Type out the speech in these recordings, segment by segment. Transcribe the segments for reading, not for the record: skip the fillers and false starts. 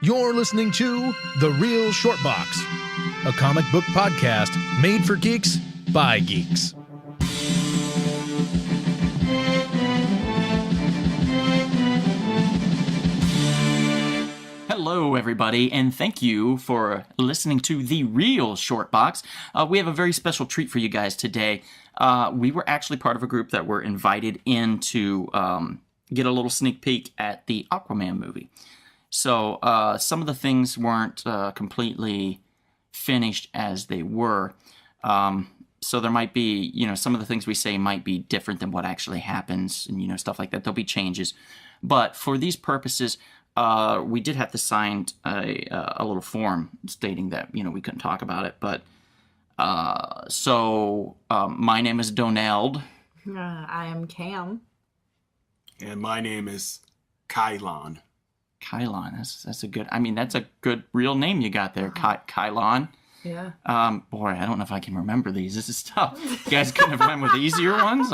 You're listening to The Real Short Box, a comic book podcast made for geeks by geeks. Hello, everybody, and thank you for listening to The Real Short Box. We have a very special treat for you guys today. We were actually part of a group that were invited in to get a little sneak peek at the Aquaman movie. So some of the things weren't completely finished as they were. So there might be, some of the things we say might be different than what actually happens and, stuff like that. There'll be changes. But for these purposes, we did have to sign a little form stating that, we couldn't talk about it. But so my name is Donald. I am Cam. And my name is Kylon. Kylon, that's a good, that's a good real name you got there, Kylon. Yeah. Boy, I don't know if I can remember these. This is tough. You guys couldn't have went with easier ones?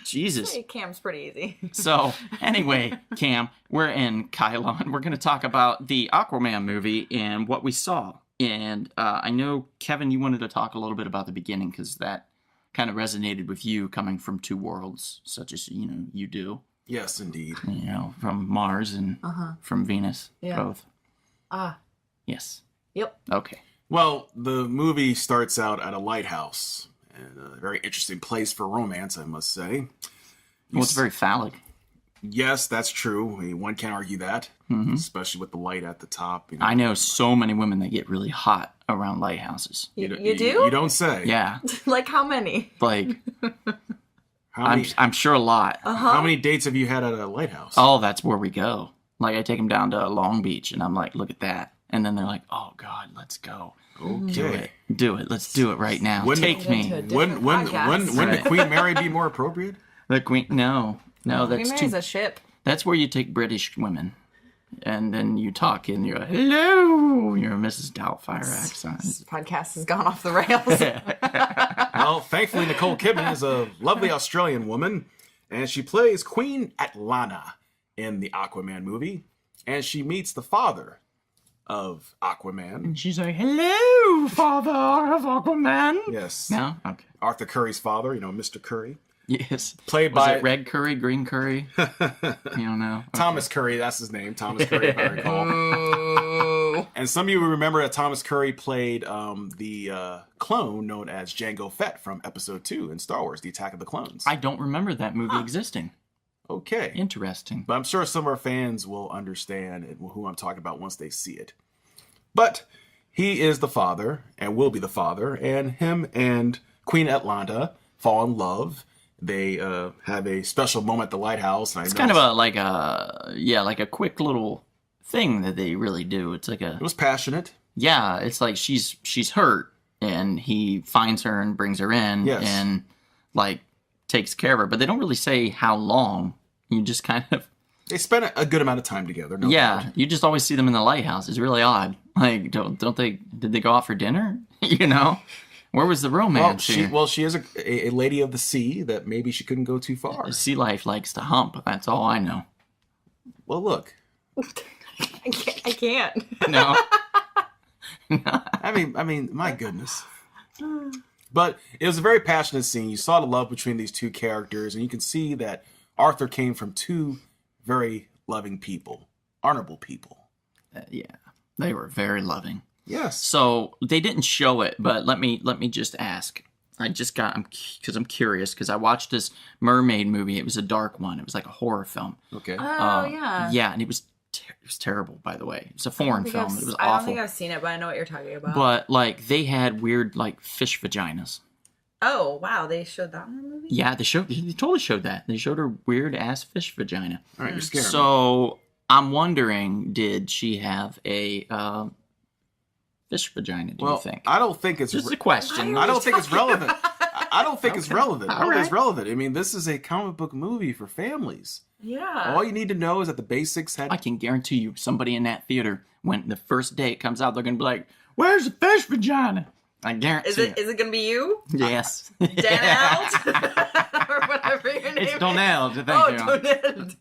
Jesus. Hey, Cam's pretty easy. So, anyway, Cam, we're in Kylon. We're going to talk about the Aquaman movie and what we saw. And I know, Kevin, you wanted to talk a little bit about the beginning because that kind of resonated with you coming from two worlds, such as, you do. Yes, indeed. From Mars and from Venus, both. Yes. Yep. Okay. Well, the movie starts out at a lighthouse. And a very interesting place for romance, I must say. Well, it's very phallic. Yes, that's true. One can't argue that, especially with the light at the top. I know so many women that get really hot around lighthouses. You do? You don't say. Yeah. Like how many? Like, I'm sure a lot. How many dates have you had at a lighthouse? Oh, that's where we go. Like, I take them down to Long Beach, and I'm like, look at that. And then they're like, oh, God, let's go. Okay. Do it. Let's do it right now. Take me. Wouldn't the Queen Mary be more appropriate? The Queen? No, that's Queen Mary's a ship. That's where you take British women. And then you talk and you're like, hello, you're a Mrs. Doubtfire accent. This podcast has gone off the rails. Well, thankfully, Nicole Kidman is a lovely Australian woman, and she plays Queen Atlanta in the Aquaman movie, and she meets the father of Aquaman. And she's like, hello, father of Aquaman. Yes. No? Okay. Arthur Curry's father, Mr. Curry. Yes. Played Was by it red curry, green curry? You don't know. Okay. Thomas Curry, that's his name. Thomas Curry, if I recall. And some of you will remember that Thomas Curry played the clone known as Jango Fett from Episode 2 in Star Wars, The Attack of the Clones. I don't remember that movie existing. Okay. Interesting. But I'm sure some of our fans will understand who I'm talking about once they see it. But he is the father, and will be the father, and him and Queen Atlanta fall in love. They have a special moment at the lighthouse. And it's kind of like a quick little thing that they really do. It's like It was passionate. Yeah, it's like she's hurt, and he finds her and brings her in, and like takes care of her. But they don't really say how long. You just kind of they spend a good amount of time together. No doubt. You just always see them in the lighthouse. It's really odd. Like, don't they? Did they go out for dinner? Where was the romance? She is a lady of the sea that maybe she couldn't go too far. Sea life likes to hump. That's all I know. Well, look. I can't. No. I mean, my goodness. But it was a very passionate scene. You saw the love between these two characters, and you can see that Arthur came from two very loving people, honorable people. Yeah, they were very loving. Yes. So they didn't show it, but let me just ask. Because I'm curious, because I watched this mermaid movie. It was a dark one. It was like a horror film. Okay. Oh, yeah. Yeah, and it was terrible, by the way. It's a foreign film. It was awful. I don't think I've seen it, but I know what you're talking about. But, like, they had weird, like, fish vaginas. Oh, wow. They showed that in the movie? Yeah, they totally showed that. They showed her weird-ass fish vagina. All right, you're scared. So, I'm wondering, did she have a fish vagina, do you think? I don't think it's... Just a question. I don't think it's relevant. I don't think it's relevant. I don't think it's right. relevant. I mean, this is a comic book movie for families. Yeah. All you need to know is that the basics had... I can guarantee you, somebody in that theater, when the first day it comes out, they're going to be like, where's the fish vagina? I guarantee Is it gonna be you? Yes. Donald? Or whatever your name It's is. Donald. Thank you. Donald.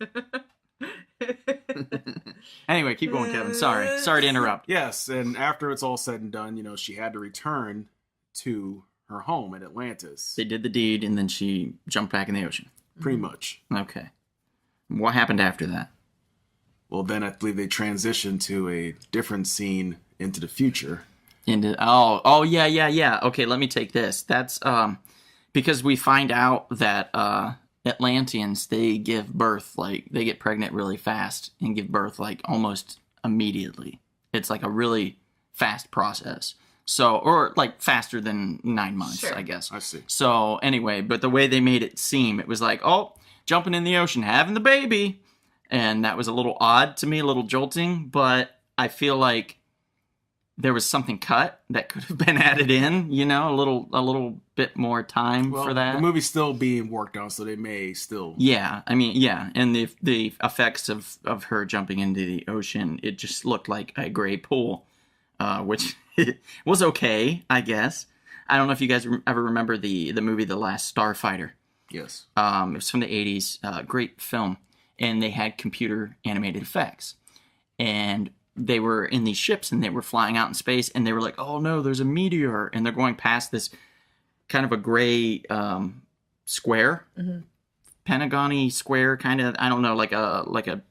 Anyway, keep going, Kevin. Sorry to interrupt. Yes, and after it's all said and done, she had to return to her home in Atlantis. They did the deed, and then she jumped back in the ocean. Pretty much. Okay. What happened after that? Well, then I believe they transitioned to a different scene into the future. Yeah. Okay, let me take this. That's because we find out that Atlanteans, they give birth, they get pregnant really fast and give birth almost immediately. It's a really fast process. So, or faster than 9 months, Sure. I guess. I see. So anyway, but the way they made it seem, it was jumping in the ocean, having the baby. And that was a little odd to me, a little jolting, but I feel like there was something cut that could have been added in, a little bit more time for that. The movie's still being worked on, so they may still. Yeah, I mean, yeah, and the effects of her jumping into the ocean, it just looked like a gray pool, which was okay, I guess. I don't know if you guys ever remember the movie The Last Starfighter. Yes. It was from the 80s, great film, and they had computer animated effects. And they were in these ships and they were flying out in space and they were like, oh no, there's a meteor. And they're going past this kind of a gray square, Pentagon-y square, kind of, I don't know, like a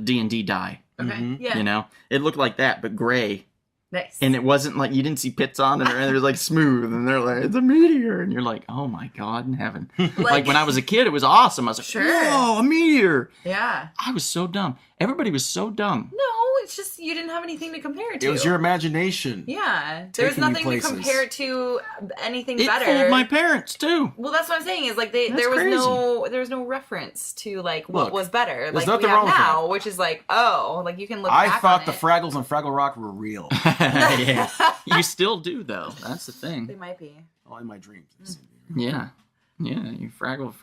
D&D die. Okay. Yeah. It looked like that, but gray. Nice. And it wasn't you didn't see pits on it, or it was smooth, and they're like, it's a meteor, and you're like, oh my God in heaven. When I was a kid, it was awesome. I was like, Sure. whoa, a meteor. Yeah. I was so dumb. Everybody was so dumb. No, it's just you didn't have anything to compare it to. It was your imagination. Yeah. There's Taking you nothing to places. compare it to anything It better. fooled my parents too. Well, that's what I'm saying is there crazy. was no reference to what Look, was better. there's We nothing have wrong with now, that. which is you can look I back thought on the it. Fraggles on Fraggle Rock were real. Yeah. You still do though. That's the They thing. might be. All in my dreams. Yeah. Yeah, you fraggle,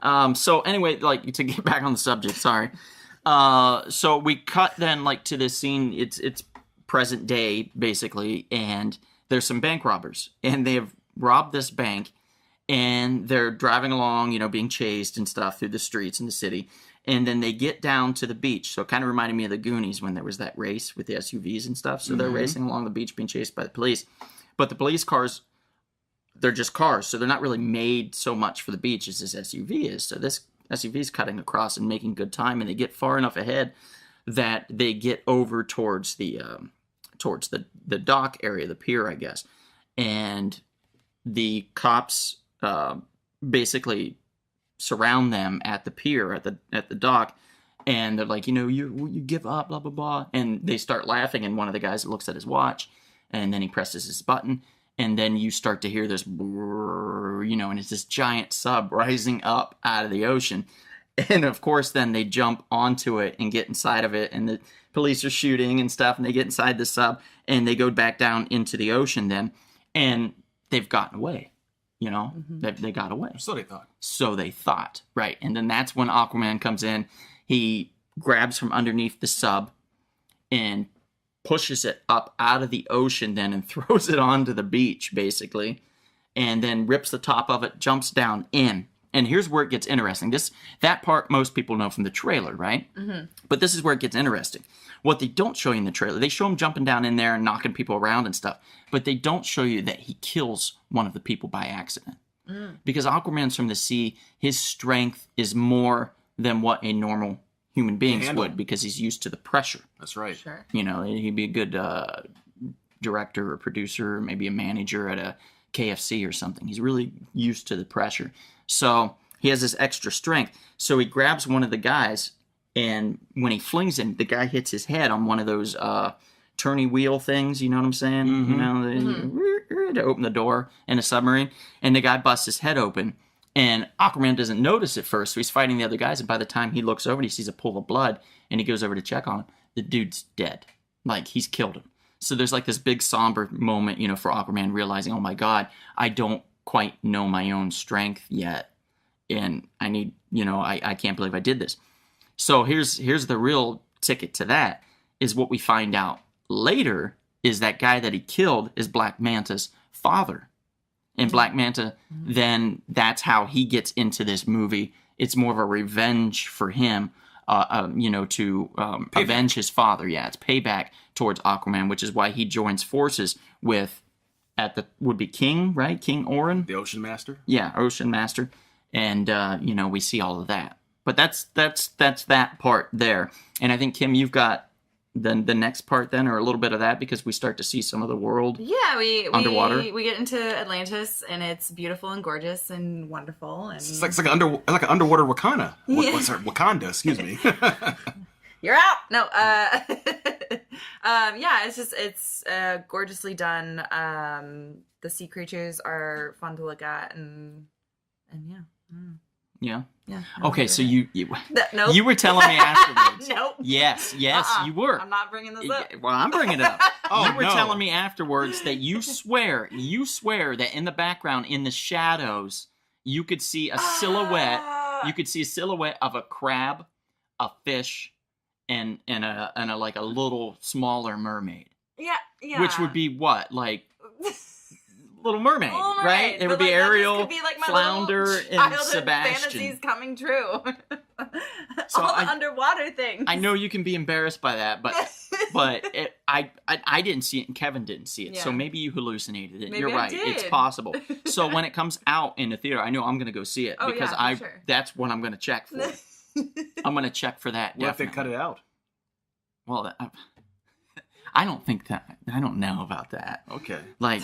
huh? So anyway, to get back on the subject, sorry. So we cut then to this scene. It's present day basically, and there's some bank robbers, and they have robbed this bank, and they're driving along, being chased and stuff through the streets in the city, and then they get down to the beach. So it kind of reminded me of the Goonies when there was that race with the SUVs and stuff. So they're racing along the beach, being chased by the police, but the police cars, they're just cars, so they're not really made so much for the beach as this SUV is. So this SUV is cutting across and making good time, and they get far enough ahead that they get over towards the dock area, the pier, I guess. And the cops basically surround them at the pier, at the dock, and they're like, you give up, blah blah blah, and they start laughing. And one of the guys looks at his watch, and then he presses his button. And then you start to hear this, and it's this giant sub rising up out of the ocean. And of course, then they jump onto it and get inside of it. And the police are shooting and stuff. And they get inside the sub and they go back down into the ocean then. And they've gotten away, they got away. So they thought. So they thought, right. And then that's when Aquaman comes in. He grabs from underneath the sub and pushes it up out of the ocean then and throws it onto the beach basically, and then rips the top of it, jumps down in. And here's where it gets interesting. That part most people know from the trailer, right? But this is where it gets interesting. What they don't show you in the trailer, they show him jumping down in there and knocking people around and stuff, but they don't show you that he kills one of the people by accident. Because Aquaman's from the sea, his strength is more than what a normal human beings would, because he's used to the pressure. That's right. Sure. He'd be a good director or producer, or maybe a manager at a KFC or something. He's really used to the pressure. So he has this extra strength. So he grabs one of the guys, and when he flings him, the guy hits his head on one of those turny wheel things, you know what I'm saying? To open the door in a submarine. And the guy busts his head open. And Aquaman doesn't notice at first, so he's fighting the other guys, and by the time he looks over and he sees a pool of blood, and he goes over to check on him, the dude's dead. He's killed him. So there's this big somber moment, for Aquaman realizing, oh my God, I don't quite know my own strength yet, and I need, I can't believe I did this. So here's the real ticket to that, is what we find out later is that guy that he killed is Black Manta's father. And Black Manta, then that's how he gets into this movie. It's more of a revenge for him to avenge his father. Yeah, it's payback towards Aquaman, which is why he joins forces with would be King, right? King Orin, The Ocean Master. yeah, Ocean Master, and we see all of that. But that's that part there, and I think Kim, you've got the next part then, or a little bit of that, because we start to see some of the world. Yeah, we underwater. We get into Atlantis, and it's beautiful and gorgeous and wonderful, and It's like an underwater Wakanda. Yeah. What's that? Wakanda? Excuse me. you're out. No, yeah, it's gorgeously done. The sea creatures are fun to look at, and yeah. Yeah. Yeah. Okay, so you Nope. you were telling me afterwards. Nope. Yes, you were. I'm not bringing this up. Well, I'm bringing it up. Oh, You were no. telling me afterwards that you swear that in the background, in the shadows, you could see a silhouette. You could see a silhouette of a crab, a fish, and a like a little smaller mermaid. Yeah. Which would be what? Like Little Mermaid, Little Mermaid, right? It would but, be like, that just Ariel, could be, like, my Flounder, little and childhood Sebastian. fantasies coming true. So All the I- underwater things. I know you can be embarrassed by that, but I didn't see it and Kevin didn't see it. So Yeah. maybe you hallucinated it. Maybe You're I right. It's did. possible. So when it comes out in the theater, I know I'm going to go see it Oh, because yeah, for sure. that's what I'm going to check for. I'm going to check for that. What if they definitely. cut it out? Well, I don't think that. I don't know about that. Okay. Like,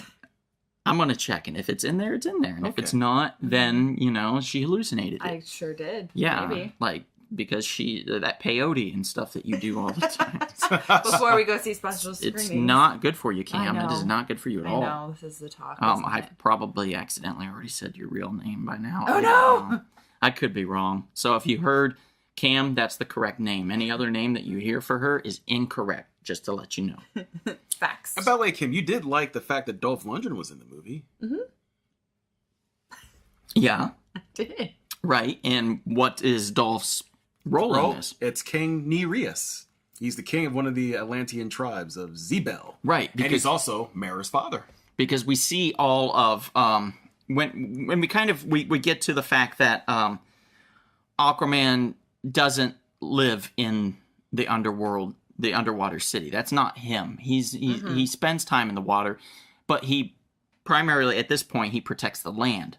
I'm going to check, and if it's in there, it's in there. And if it's Okay. not, then, she hallucinated it. I sure did. Yeah, Maybe. like, because that peyote and stuff that you do all the time. Before we go see special screenings. It's not good for you, Cam. I It is know. not good for you at I all. know. This is the talk. I probably accidentally already said your real name by now. Oh, I no! don't know. I could be wrong. So if you heard Cam, that's the correct name. Any other name that you hear for her is incorrect, just to let you know. Facts. By the way, Kim, you did like the fact that Dolph Lundgren was in the movie. Yeah, I did. right. And what is Dolph's role in this? It's King Nereus. He's the king of one of the Atlantean tribes of Zebel. Right, And he's also Mara's father. because we see all of when we kind of we get to the fact that Aquaman doesn't live in the underworld, the underwater city. That's not him. He spends time in the water, but he primarily at this point he protects the land.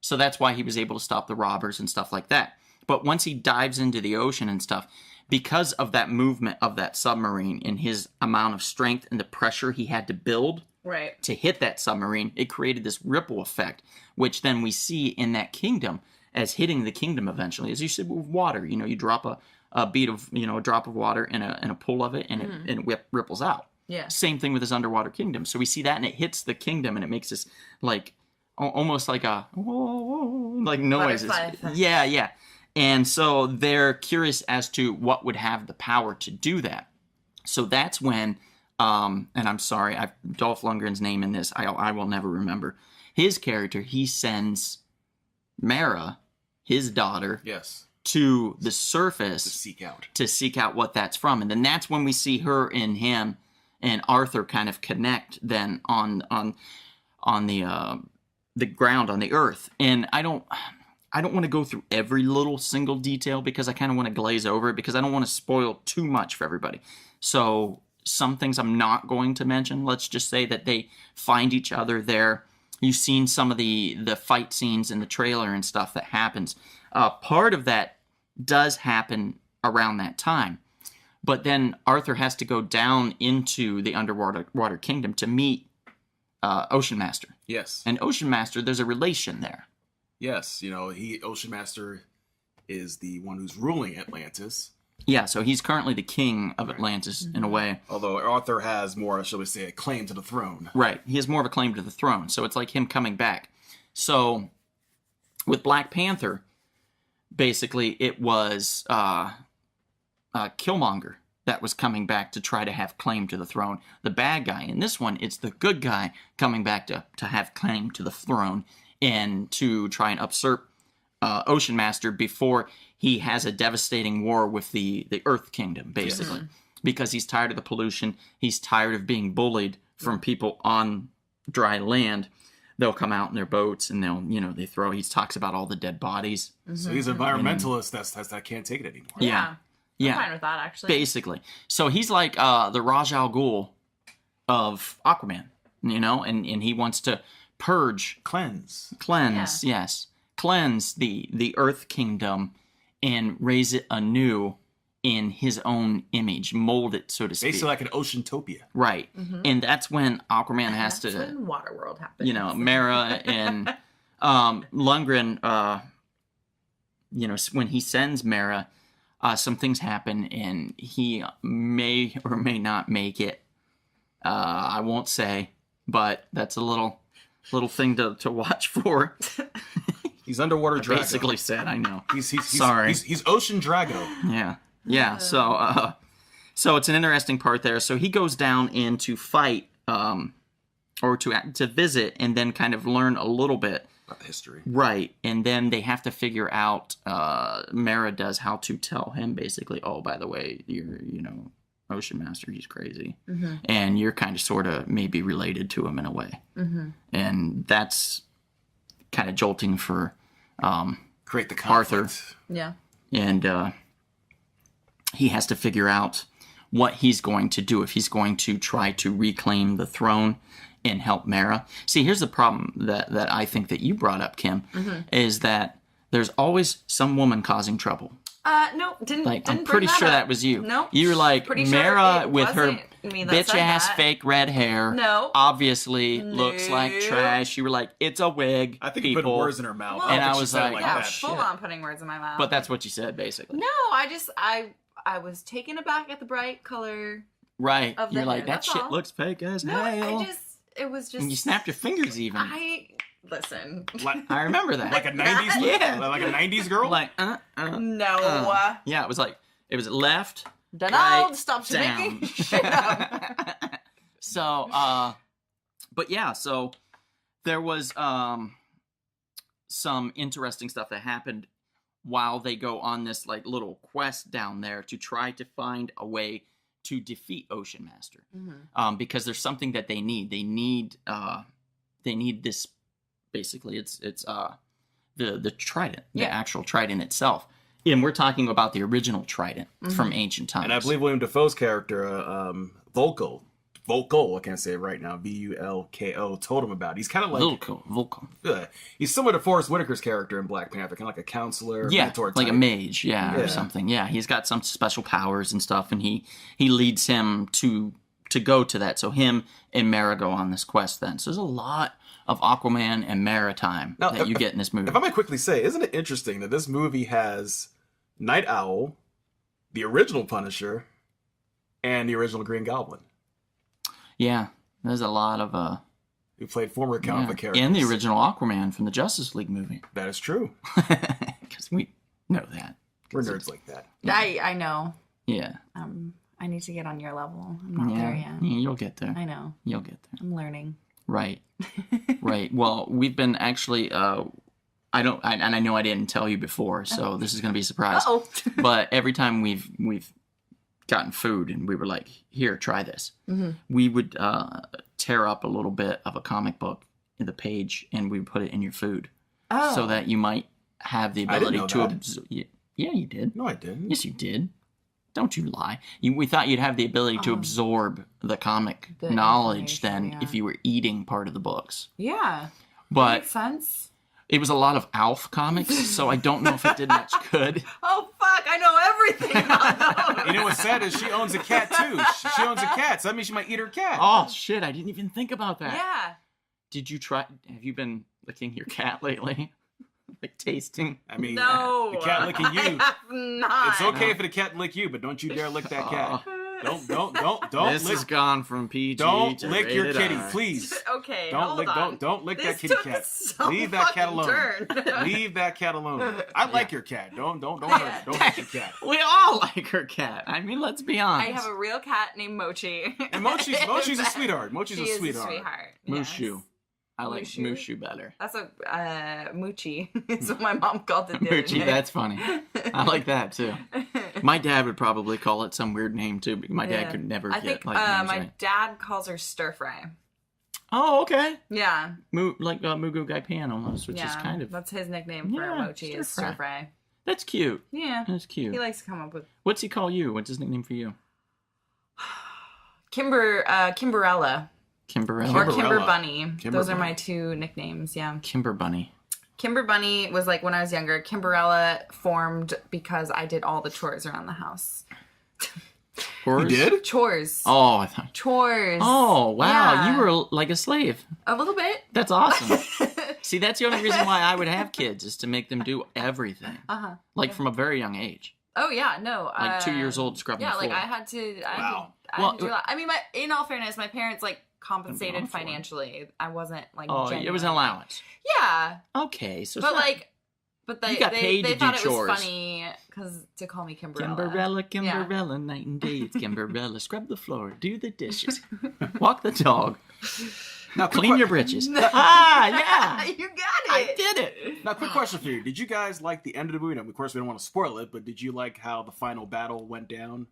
So that's why he was able to stop the robbers and stuff like that. But once he dives into the ocean and stuff, because of that movement of that submarine and his amount of strength and the pressure he had to build Right. to hit that submarine, it created this ripple effect, which then we see in that kingdom as hitting the kingdom eventually. As you said with water, you drop a bead of, a drop of water in a pool of it and it ripples out. Yeah. Same thing with his underwater kingdom. So we see that and it hits the kingdom and it makes this like almost like a like noises. Butterfly effect. Yeah. And so they're curious as to what would have the power to do that. So that's when, and I'm sorry, Dolph Lundgren's name in this, I will never remember. His character, he sends Mara, his daughter, Yes. to the surface To seek out. what that's from. And then that's when we see her and him and Arthur kind of connect then on the ground, on the earth. And I don't want to go through every little single detail because I kind of want to glaze over it because I don't want to spoil too much for everybody. So some things I'm not going to mention. Let's just say that they find each other there. You've seen some of the fight scenes in the trailer and stuff that happens. Part of that does happen around that time. But then Arthur has to go down into the underwater kingdom to meet Ocean Master. Yes. And Ocean Master, there's a relation there. Yes. Ocean Master is the one who's ruling Atlantis. Yeah, so he's currently the king of Atlantis in a way. Although Arthur has more, shall we say, a claim to the throne. Right. He has more of a claim to the throne. So it's like him coming back. So with Black Panther, basically it was Killmonger that was coming back to try to have claim to the throne. The bad guy. In this one, it's the good guy coming back to have claim to the throne and to try and usurp Ocean Master before he has a devastating war with the Earth Kingdom, basically. Because he's tired of the pollution. He's tired of being bullied from people on dry land. They'll come out in their boats and he talks about all the dead bodies. So he's an environmentalist that can't take it anymore. Yeah. Yeah. I'm fine with that, actually. Basically. So he's like the Raj Al Ghul of Aquaman, and he wants to cleanse, yes, cleanse the Earth Kingdom and raise it anew in his own image, mold it, so to speak. Basically like an Oceantopia. Right. And that's when Aquaman has That's to, when Waterworld happens. Mara and Lundgren, when he sends Mara, some things happen and he may or may not make it. I won't say, but that's a little thing to watch for. He's underwater Drago. Basically said, I know. He's Sorry. He's Ocean Drago. Yeah. So it's an interesting part there. So he goes down in to fight, or to visit, and then kind of learn a little bit About the history. Right, and then they have to figure out. Mara does how to tell him basically. Oh, by the way, you're Ocean Master. He's crazy, and you're kind of sort of maybe related to him in a way, and that's kind of jolting for Create the conflict. Arthur. Yeah. And he has to figure out what he's going to do, if he's going to try to reclaim the throne and help Mara. See, here's the problem that I think that you brought up, Kim, is that there's always some woman causing trouble. No, didn't. Like, didn't I'm bring pretty sure up. that was you. No. You were like, Pretty sure Mara it with her wasn't me that said bitch-ass that. fake red hair No. obviously looks like No. trash. You were like, it's a wig, I think you put people. words in her mouth. Well, don't And think I she was said it like, Yeah, oh, that. full shit. on putting words in my mouth. But that's what you said, basically. No, I was taken aback at the bright color. Right. Of the You're like, hair, that that's shit all. looks fake as No, hell. it was just. And you snapped your fingers even. Listen. I remember that. Like a 90s Yeah. like a 90s girl? Like, No. yeah, it was left, Donald, right, stop down. making shit up. So, but yeah, so there was some interesting stuff that happened while they go on this like little quest down there to try to find a way to defeat Ocean Master, because there's something that they need. They need this. Basically, it's the trident, the actual trident itself. And we're talking about the original trident from ancient times. And I believe William Dafoe's character, Volko, I can't say it right now, Vulko, told him about it. He's kind of like... Vulko. He's similar to Forrest Whitaker's character in Black Panther, kind of like a counselor, mentor like type. a mage, or something. Yeah, he's got some special powers and stuff, and he leads him to go to that. So him and Mara go on this quest then. So there's a lot of Aquaman and Mara time that you get in this movie. If I might quickly say, isn't it interesting that this movie has Night Owl, the original Punisher, and the original Green Goblin? Yeah, there's a lot of... who played former comic book characters. And the original Aquaman from the Justice League movie. That is true. Because we know that. We're nerds like that. I know. Yeah. I need to get on your level. I'm not there yet. Yeah, you'll get there. I know. You'll get there. I'm learning. Right. Right. Well, we've been actually... I know I didn't tell you before, so this is going to be a surprise. Uh-oh. But every time we've gotten food and we were like, here, try this. We would tear up a little bit of a comic book in the page and we would put it in your food. Oh. So that you might have the ability know to that. absorb. Yeah, you did. No, I didn't. Yes, you did. Don't you lie. We thought you'd have the ability to absorb the comic The knowledge information, then yeah. if you were eating part of the books. Yeah. But Makes sense. it was a lot of Alf comics, so I don't know if it did much good. Oh, fuck. I know everything about those. You know what's sad is she owns a cat, too. She owns a cat, so that means she might eat her cat. Oh, shit, I didn't even think about that. Yeah. Did you try... Have you been licking your cat lately? Like tasting? I mean, No. the cat licking you. I have not. It's okay for the cat to lick you, but don't you dare lick that cat. Don't This has lick. gone from PG Don't to lick your rated kitty, R. please. Okay, Don't hold lick. on. Don't lick This that kitty took cat. some Leave that cat fucking alone. turn. Leave that cat alone. I like your cat. Don't hurt. Don't hurt your cat. We all like her cat. I mean, let's be honest. I have a real cat named Mochi. And Mochi's a sweetheart. Mochi's She a is sweetheart. Mushu. I like Mushu? Mushu better. That's a Moochie. It's what my mom called it. the other Moochie, day. that's funny. I like that too. My dad would probably call it some weird name too, because my dad Yeah. could never I get think like names my right. dad calls her stir fry. Oh, okay. Yeah. Like Mugu Gai Pan almost, which is kind of... That's his nickname for Yeah, Mochi is stir stir fry. That's cute. Yeah. That's cute. He likes to come up with What's he call you? What's his nickname for you? Kimberella. Kimberella. Or Kimber Kimberella. Bunny. Kimber Those are Bunny. my two nicknames, yeah. Kimber Bunny. Kimber Bunny was like when I was younger. Kimberella formed because I did all the chores around the house. You did? Chores. Oh, I thought. Chores. Oh, wow. Yeah. You were like a slave. A little bit. That's awesome. See, that's the only reason why I would have kids is to make them do everything. Uh-huh. Like from a very young age. Oh, yeah, no. Like 2 years old scrubbing the Yeah, floor. like I had to. Wow. I had to do a lot. I mean, in all fairness, my parents like compensated for it. financially. I wasn't like. Oh, it was an genuinely- allowance. Yeah, Okay, so it's but not- like, but they You got paid they to thought do it chores. was funny because to call me Kimberella. Kimberella, night and day, it's Kimberella. Scrub the floor, do the dishes, walk the dog, Now, clean your britches. Yeah, You got I it. did it. Now, quick question for you. Did you guys like the end of the movie? Now, of course, we don't want to spoil it, but did you like how the final battle went down?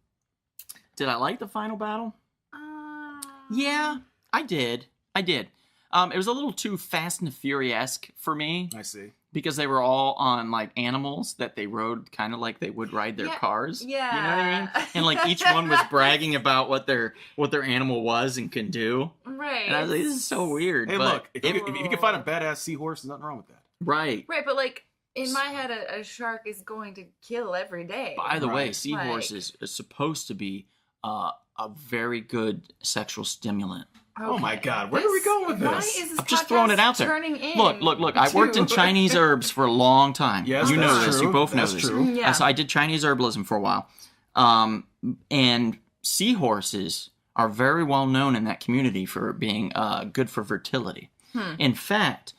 Did I like the final battle? Uh, Yeah, I did. It was a little too Fast and Furious-esque for me I see. because they were all on like animals that they rode kind of like they would ride their Yeah, cars. yeah. You know what I mean? And like each one was bragging about what their animal was and can do. Right. And I was like, this is so weird. Hey, but look, if you can find a badass seahorse, there's nothing wrong with that. right. Right, but like in my head, a shark is going to kill every day. By the way, Right. seahorse is supposed to be a very good sexual stimulant. Oh my God, where are we going with Why this? is this I'm just podcast throwing it out there. turning in Look. I worked in to- Chinese herbs for a long time. Yes, you know that's this. true. You both know That's this. true. Yeah. So I did Chinese herbalism for a while. And seahorses are very well known in that community for being good for fertility. In fact,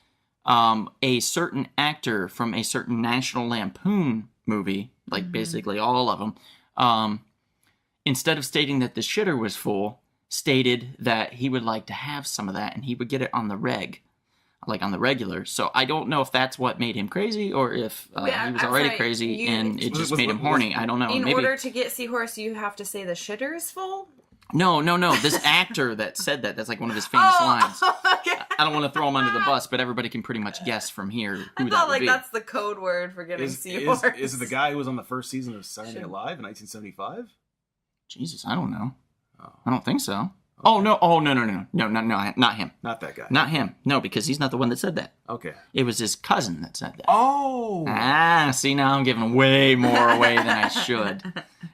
a certain actor from a certain National Lampoon movie, like basically all of them, instead of stating that the shitter was full, stated that he would like to have some of that and he would get it on the regular. So I don't know if that's what made him crazy or if Wait, he was I'm already sorry, crazy and it just was- made him horny. I don't know. In Maybe order to get seahorse, you have to say the shitter is full. no. This actor that said that's like one of his famous lines. Okay. I don't want to throw him under the bus, but everybody can pretty much guess from here who I that thought would like be. that's the code word for getting seahorse. Is it the guy who was on the first season of Saturday Night Live in 1975? Jesus, I don't know. Oh. I don't think so. Oh no! Oh no! Not him. Not that guy. Not him. No, because he's not the one that said that. Okay. It was his cousin that said that. Oh! See, now I'm giving way more away than I should.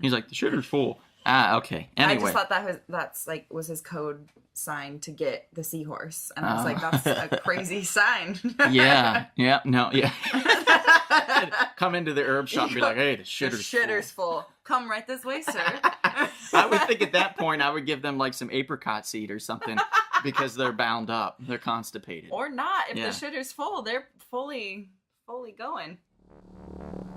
He's like, the shitter's full. Okay. I Anyway. just thought that's like was his code sign to get the seahorse, and I was like, that's a crazy sign. Yeah. Come into the herb shop and be like, hey, the shitter's full. Come right this way, sir. I would think at that point I would give them like some apricot seed or something because they're bound up. They're constipated. Or not. If Yeah. the shitter's full, they're fully going.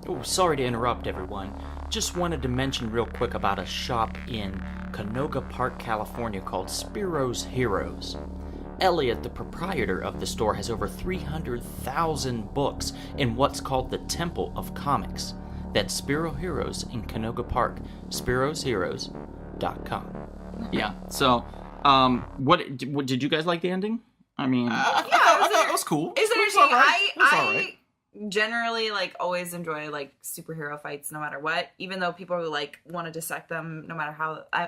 Oh, sorry to interrupt, everyone. Just wanted to mention real quick about a shop in Canoga Park, California called Spiro's Heroes. Elliot, the proprietor of the store, has over 300,000 books in what's called the Temple of Comics. That's Spiro Heroes in Canoga Park, spirosheroes.com. Yeah, so, what did you guys like the ending? I mean, I thought it was cool. It's It was interesting. all right. It was all right. I generally like always enjoy like superhero fights no matter what, even though people like want to dissect them no matter how I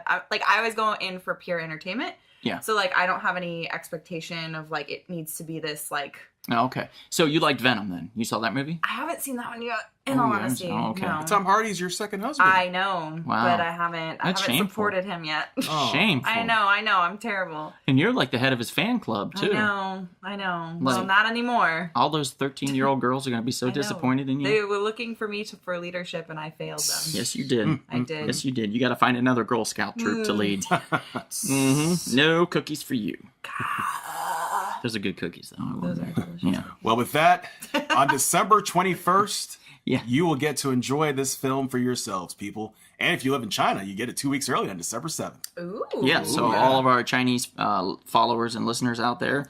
always go in for pure entertainment. Yeah. So like I don't have any expectation of like it needs to be this like oh, okay. So you liked Venom then? You saw that movie? I haven't seen that one yet, in Oh, all yeah. honesty. Oh, okay. No. Tom Hardy's your second husband. I know, Wow. but I haven't That's shameful. supported him yet. Oh. Shameful. I know, I'm terrible. And you're like the head of his fan club, too. I know. Well, Like- not anymore. All those 13-year-old girls are going to be so I know. disappointed in you. They were looking for me for leadership, and I failed them. Yes, you did. I did. Yes, you did. You got to find another Girl Scout troop to lead. No cookies for you. Those are good cookies, though. I will Those are admit. delicious. Yeah. Well, with that, on December 21st, Yeah. you will get to enjoy this film for yourselves, people. And if you live in China, you get it 2 weeks early on December 7th. Ooh. Yeah, so yeah. all of our Chinese followers and listeners out there,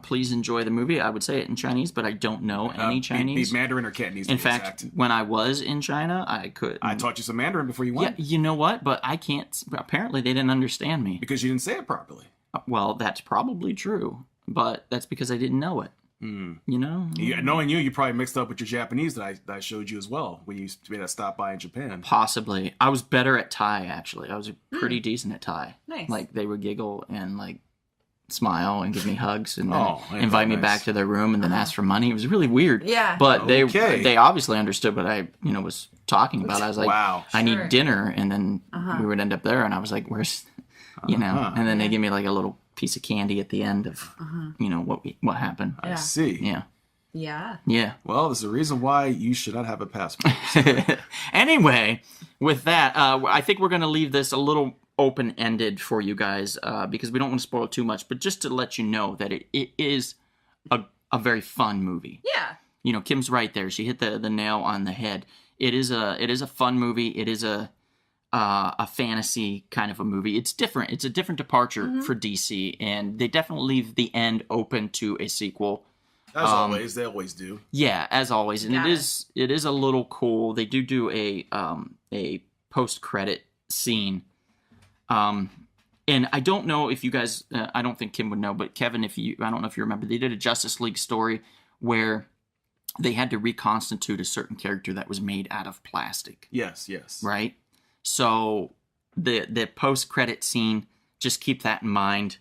please enjoy the movie. I would say it in Chinese, but I don't know any Chinese. Be Mandarin or Cantonese. In to be fact, exact. when I was in China, I could. I taught you some Mandarin before you Yeah, went you know what? But I can't. Apparently, they didn't understand me. because you didn't say it properly. Well, that's probably true, but that's because I didn't know it. You know? Yeah, knowing you probably mixed up with your Japanese that I showed you as well when you made that stop by in Japan. Possibly. I was better at Thai, actually. I was pretty decent at Thai. Nice. Like, they would giggle and, like, smile and give me hugs and then Oh, yeah, invite me nice. back to their room and then ask for money. It was really weird. Yeah. But Okay. they obviously understood what I, was talking about. I was like, Wow. I Sure. need dinner. And then we would end up there. And I was like, where's, and then they give me, like, a little piece of candy at the end of, what happened. I see. Yeah. Yeah. Yeah. Well, there's a reason why you should not have a passport. Anyway, with that, I think we're going to leave this a little open-ended for you guys because we don't want to spoil too much, but just to let you know that it is a very fun movie. Yeah. Kim's right there. She hit the nail on the head. It is a fun movie. It is a fantasy kind of a movie. It's different. It's a different departure for DC, and they definitely leave the end open to a sequel. As always, they always do. Yeah, as always, and Got it is a little cool. They do a post-credit scene. And I don't know if you guys, I don't think Kim would know, but Kevin, I don't know if you remember, they did a Justice League story where they had to reconstitute a certain character that was made out of plastic. Yes. Right? So the post-credit scene, just keep that in mind,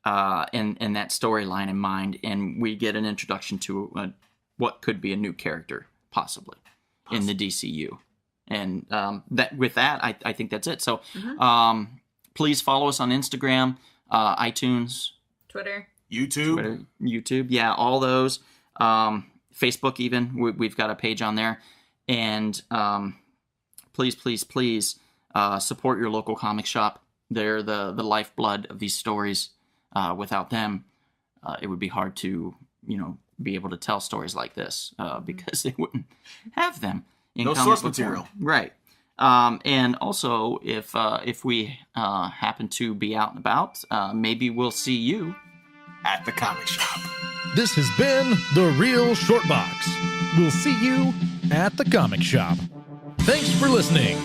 and that storyline in mind, and we get an introduction to what could be a new character, possibly, in the DCU. And I think that's it. So please follow us on Instagram, iTunes, Twitter. YouTube. Yeah, all those. Facebook even. We've got a page on there. And please support your local comic shop. They're the lifeblood of these stories. Without them, it would be hard to, be able to tell stories like this because they wouldn't have them. No source material. Right. And also, if we happen to be out and about, maybe we'll see you At the comic shop. This has been The Real Short Box. We'll see you at the comic shop. Thanks for listening.